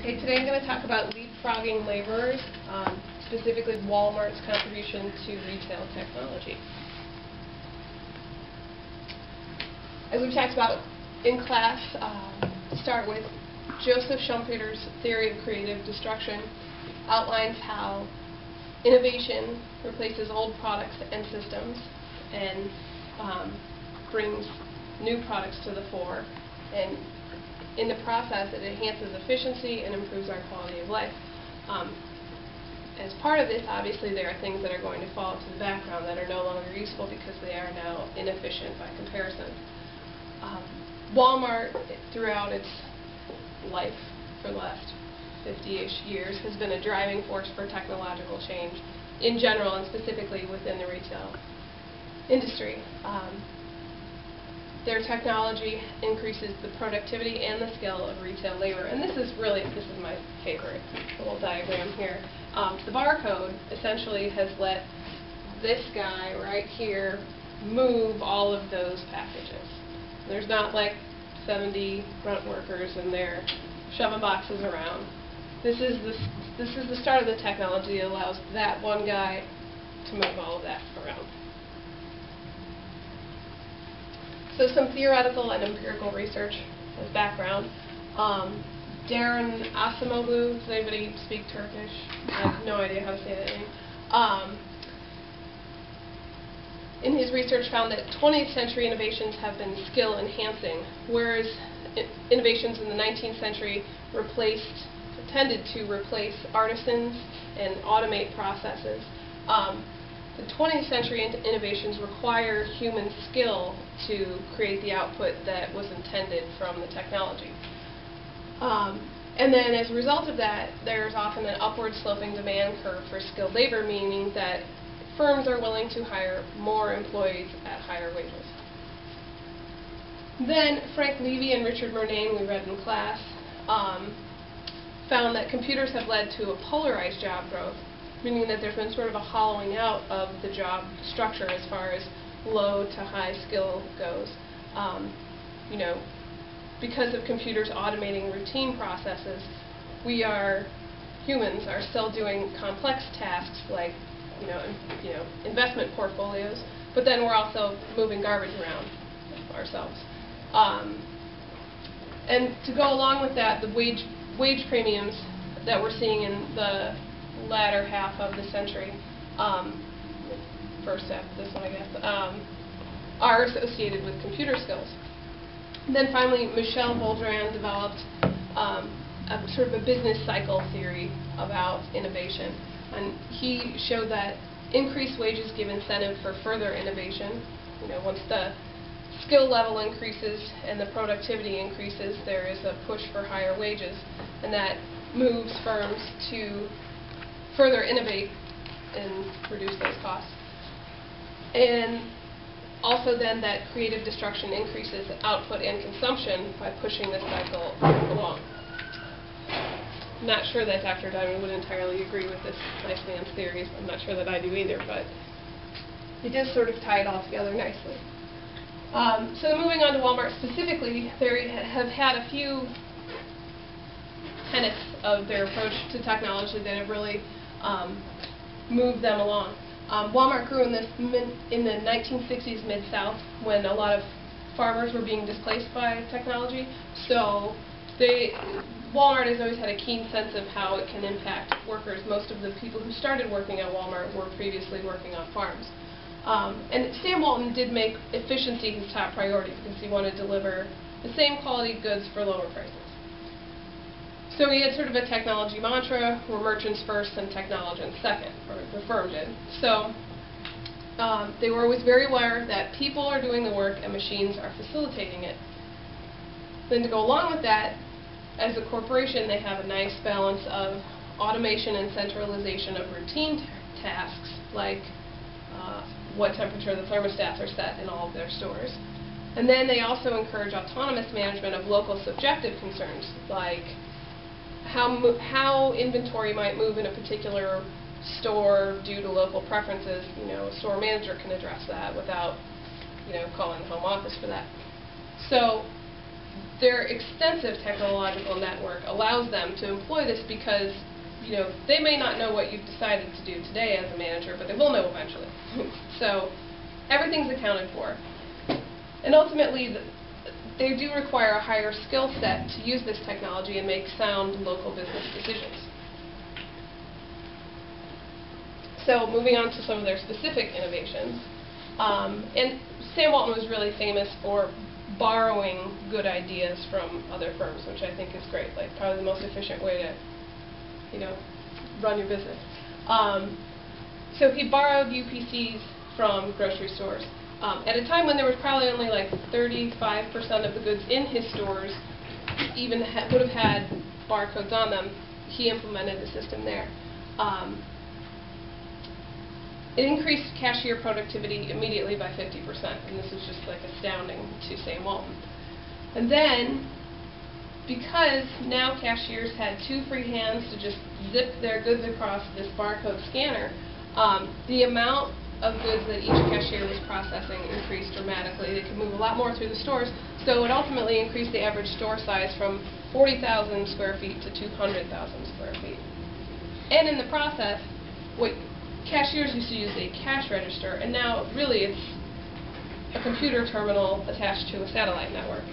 Okay, today I'm going to talk about leapfrogging laborers, specifically Wal-Mart's contribution to retail technology. As we've talked about in class, start with Joseph Schumpeter's theory of creative destruction outlines how innovation replaces old products and systems and brings new products to the fore, and in the process it enhances efficiency and improves our quality of life. As part of this, obviously, there are things that are going to fall to the background that are no longer useful because they are now inefficient by comparison. Wal-Mart, throughout its life for the last 50-ish years, has been a driving force for technological change in general and specifically within the retail industry. Their technology increases the productivity and the skill of retail labor. And this is my favorite little diagram here. The barcode essentially has let this guy right here move all of those packages. There's not like 70 grunt workers in there shoving boxes around. This is the start of the technology that allows that one guy to move all of that around. So some theoretical and empirical research as background. Darren Asimoglu, does anybody speak Turkish? I have no idea how to say that name. In his research found that 20th century innovations have been skill enhancing, whereas innovations in the 19th century tended to replace artisans and automate processes. The 20th century innovations require human skill to create the output that was intended from the technology. And then as a result of that, there's often an upward sloping demand curve for skilled labor, meaning that firms are willing to hire more employees at higher wages. Then Frank Levy and Richard Murnane, we read in class, found that computers have led to a polarized job growth, meaning that there's been sort of a hollowing out of the job structure as far as low to high skill goes. Because of computers automating routine processes, humans are still doing complex tasks like investment portfolios, but then we're also moving garbage around ourselves. And to go along with that, the wage premiums that we're seeing in the latter half of the century, first half of this one I guess, are associated with computer skills. And then finally, Michel Boldrin developed a sort of a business cycle theory about innovation. And he showed that increased wages give incentive for further innovation. Once the skill level increases and the productivity increases, there is a push for higher wages, and that moves firms to further innovate and reduce those costs. And also then that creative destruction increases output and consumption by pushing this cycle along. I'm not sure that Dr. Diamond would entirely agree with this nice man's theories. I'm not sure that I do either, but it does sort of tie it all together nicely. So moving on to Wal-Mart specifically, they have had a few tenets of their approach to technology that have really moved them along. Wal-Mart grew in the 1960s Mid-South when a lot of farmers were being displaced by technology. So Wal-Mart has always had a keen sense of how it can impact workers. Most of the people who started working at Wal-Mart were previously working on farms. And Sam Walton did make efficiency his top priority because he wanted to deliver the same quality goods for lower prices. So he had sort of a technology mantra, we're merchants first and technologians second, or the firm did. So they were always very aware that people are doing the work and machines are facilitating it. Then to go along with that, as a corporation, they have a nice balance of automation and centralization of routine tasks, like what temperature the thermostats are set in all of their stores. And then they also encourage autonomous management of local subjective concerns, like how inventory might move in a particular store due to local preferences. A store manager can address that without calling the home office for that. So their extensive technological network allows them to employ this because, you know, they may not know what you've decided to do today as a manager, but they will know eventually. So everything's accounted for. And ultimately, they do require a higher skill set to use this technology and make sound local business decisions. So moving on to some of their specific innovations. And Sam Walton was really famous for borrowing good ideas from other firms, which I think is great. Like, probably the most efficient way to, you know, run your business. So he borrowed UPCs from grocery stores. At a time when there was probably only like 35% of the goods in his stores even would have had barcodes on them, he implemented the system there. It increased cashier productivity immediately by 50%, and this was just like astounding to Sam Walton. And then, because now cashiers had 2 free hands to just zip their goods across this barcode scanner, the amount of goods that each cashier was processing increased dramatically. They could move a lot more through the stores, so it ultimately increased the average store size from 40,000 square feet to 200,000 square feet. And in the process, cashiers used to use a cash register, and now really it's a computer terminal attached to a satellite network.